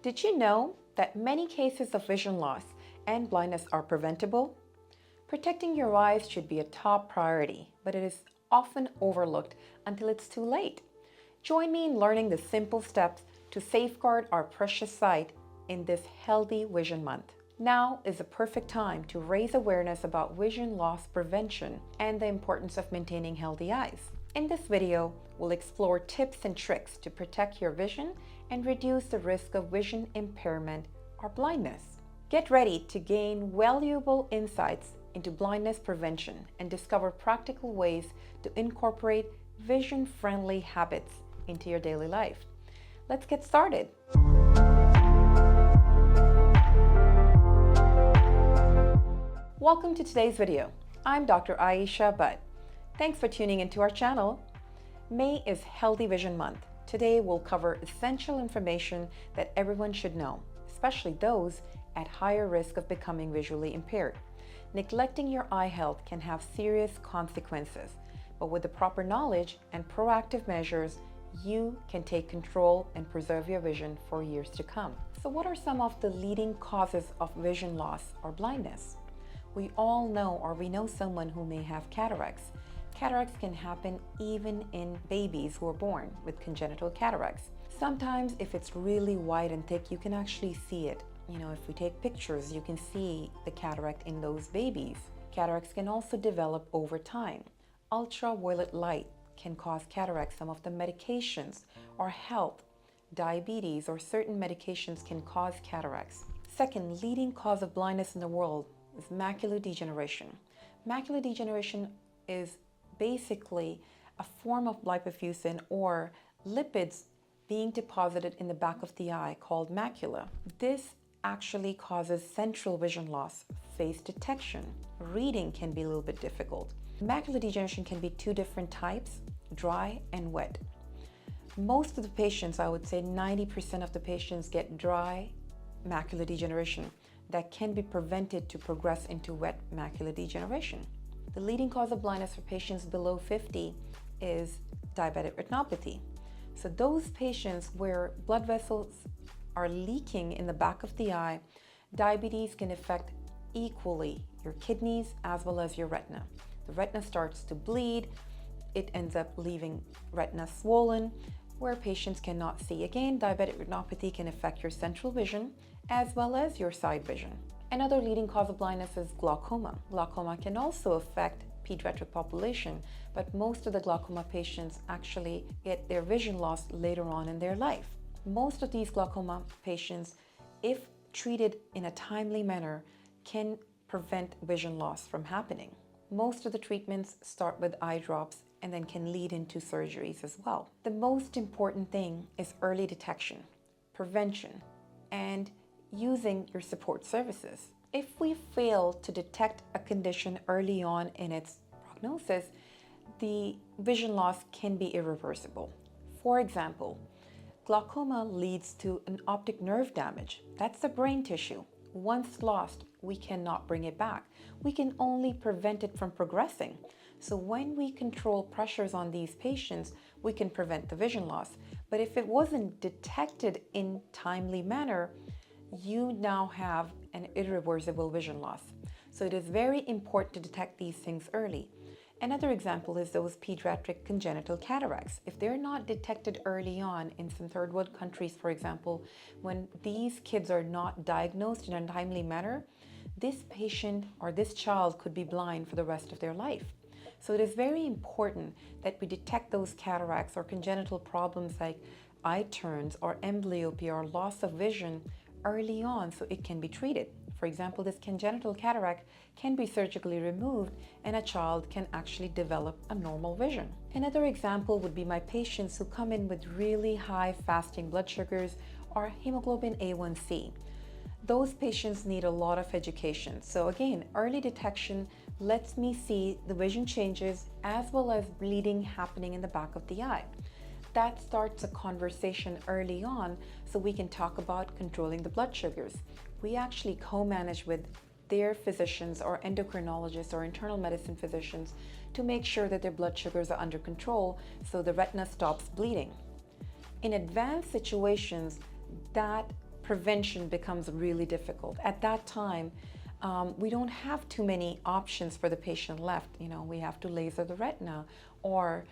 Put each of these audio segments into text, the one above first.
Did you know that many cases of vision loss and blindness are preventable? Protecting your eyes should be a top priority, but it is often overlooked until it's too late. Join me in learning the simple steps to safeguard our precious sight in this Healthy Vision Month. Now is the perfect time to raise awareness about vision loss prevention and the importance of maintaining healthy eyes. In this video, we'll explore tips and tricks to protect your vision and reduce the risk of vision impairment or blindness. Get ready to gain valuable insights into blindness prevention and discover practical ways to incorporate vision-friendly habits into your daily life. Let's get started. Welcome to today's video. I'm Dr. Aisha Butt. Thanks for tuning into our channel. May is Healthy Vision Month. Today we'll cover essential information that everyone should know, especially those at higher risk of becoming visually impaired. Neglecting your eye health can have serious consequences, but with the proper knowledge and proactive measures, you can take control and preserve your vision for years to come. So what are some of the leading causes of vision loss or blindness? We all know, or we know someone who may have cataracts. Cataracts can happen even in babies who are born with congenital cataracts. Sometimes if it's really wide and thick, you can actually see it. If we take pictures, you can see the cataract in those babies. Cataracts can also develop over time. Ultraviolet light can cause cataracts. Some of the medications or health, diabetes, or certain medications can cause cataracts. Second leading cause of blindness in the world is macular degeneration. Macular degeneration is basically a form of lipofuscin or lipids being deposited in the back of the eye called macula. This actually causes central vision loss, face detection. Reading can be a little bit difficult. Macular degeneration can be two different types, dry and wet. Most of the patients, I would say 90% of the patients, get dry macular degeneration that can be prevented to progress into wet macular degeneration. The leading cause of blindness for patients below 50 is diabetic retinopathy. So those patients where blood vessels are leaking in the back of the eye, diabetes can affect equally your kidneys as well as your retina. The retina starts to bleed. It ends up leaving retina swollen, where patients cannot see. Again, diabetic retinopathy can affect your central vision as well as your side vision. Another leading cause of blindness is glaucoma. Glaucoma can also affect pediatric population, but most of the glaucoma patients actually get their vision loss later on in their life. Most of these glaucoma patients, if treated in a timely manner, can prevent vision loss from happening. Most of the treatments start with eye drops and then can lead into surgeries as well. The most important thing is early detection, prevention, and using your support services. If we fail to detect a condition early on in its prognosis, the vision loss can be irreversible. For example, glaucoma leads to an optic nerve damage. That's the brain tissue. Once lost, we cannot bring it back. We can only prevent it from progressing. So when we control pressures on these patients, we can prevent the vision loss. But if it wasn't detected in timely manner, you now have an irreversible vision loss. So it is very important to detect these things early. Another example is those pediatric congenital cataracts. If they're not detected early on in some third world countries, for example, when these kids are not diagnosed in a timely manner, this patient or this child could be blind for the rest of their life. So it is very important that we detect those cataracts or congenital problems like eye turns or amblyopia or loss of vision early on so it can be treated. For example, this congenital cataract can be surgically removed and a child can actually develop a normal vision. Another example would be my patients who come in with really high fasting blood sugars or hemoglobin A1C. Those patients need a lot of education. So again, early detection lets me see the vision changes as well as bleeding happening in the back of the eye. That starts a conversation early on so we can talk about controlling the blood sugars. We actually co-manage with their physicians or endocrinologists or internal medicine physicians to make sure that their blood sugars are under control so the retina stops bleeding. In advanced situations, that prevention becomes really difficult. At that time, we don't have too many options for the patient left. We have to laser the retina or,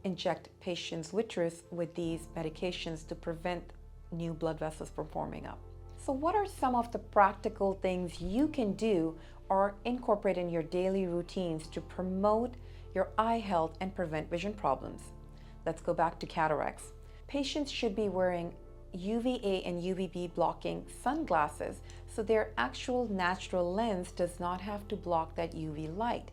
inject patients' vitreous with these medications to prevent new blood vessels from forming up. So what are some of the practical things you can do or incorporate in your daily routines to promote your eye health and prevent vision problems? Let's go back to cataracts. Patients should be wearing UVA and UVB blocking sunglasses so their actual natural lens does not have to block that UV light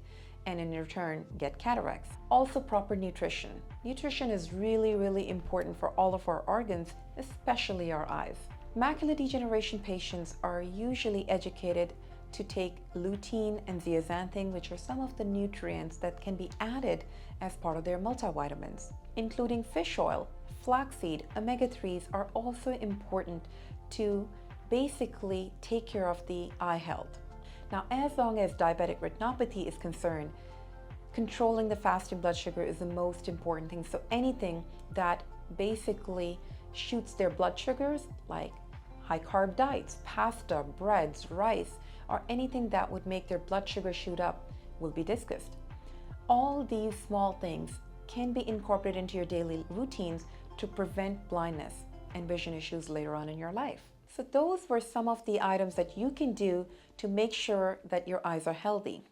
and in return get cataracts. Also, proper nutrition. Nutrition is really, really important for all of our organs, especially our eyes. Macular degeneration patients are usually educated to take lutein and zeaxanthin, which are some of the nutrients that can be added as part of their multivitamins, including fish oil. Flaxseed, omega-3s are also important to basically take care of the eye health. Now, as long as diabetic retinopathy is concerned, controlling the fasting blood sugar is the most important thing. So anything that basically shoots their blood sugars, like high carb diets, pasta, breads, rice, or anything that would make their blood sugar shoot up will be discussed. All these small things can be incorporated into your daily routines to prevent blindness and vision issues later on in your life. So those were some of the items that you can do to make sure that your eyes are healthy.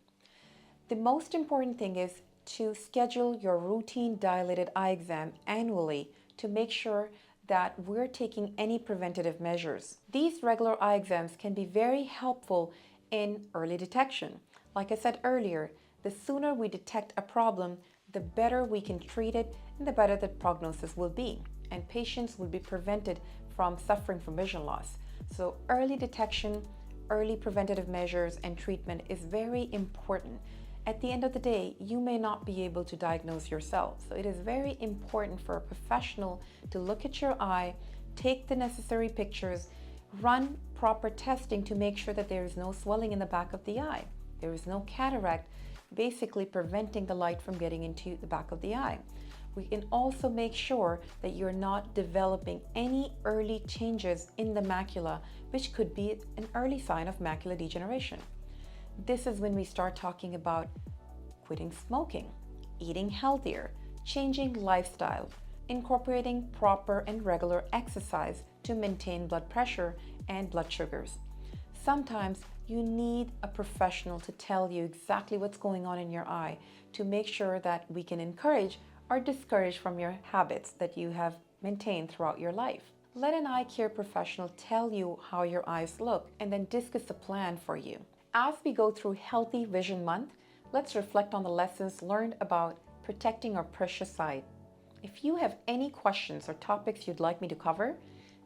The most important thing is to schedule your routine dilated eye exam annually to make sure that we're taking any preventative measures. These regular eye exams can be very helpful in early detection. Like I said earlier, the sooner we detect a problem, the better we can treat it and the better the prognosis will be, and patients will be prevented from suffering from vision loss. So early detection, early preventative measures and treatment is very important. At the end of the day, you may not be able to diagnose yourself. So it is very important for a professional to look at your eye, take the necessary pictures, run proper testing to make sure that there is no swelling in the back of the eye. There is no cataract, basically preventing the light from getting into the back of the eye. We can also make sure that you're not developing any early changes in the macula, which could be an early sign of macular degeneration. This is when we start talking about quitting smoking, eating healthier, changing lifestyle, incorporating proper and regular exercise to maintain blood pressure and blood sugars. Sometimes you need a professional to tell you exactly what's going on in your eye to make sure that we can encourage or discourage from your habits that you have maintained throughout your life. Let an eye care professional tell you how your eyes look and then discuss a plan for you. As we go through Healthy Vision Month, let's reflect on the lessons learned about protecting our precious sight. If you have any questions or topics you'd like me to cover,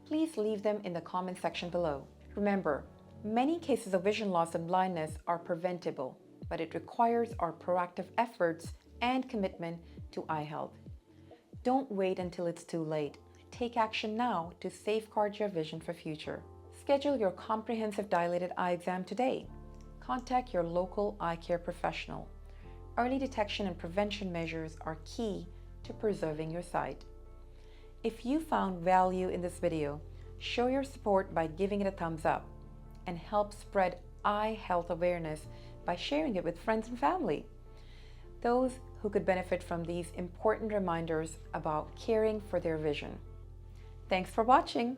please leave them in the comment section below. Remember, many cases of vision loss and blindness are preventable, but it requires our proactive efforts and commitment to eye health. Don't wait until it's too late. Take action now to safeguard your vision for future. Schedule your comprehensive dilated eye exam today. Contact your local eye care professional. Early detection and prevention measures are key to preserving your sight. If you found value in this video, show your support by giving it a thumbs up and help spread eye health awareness by sharing it with friends and family. Those who could benefit from these important reminders about caring for their vision. Thanks for watching.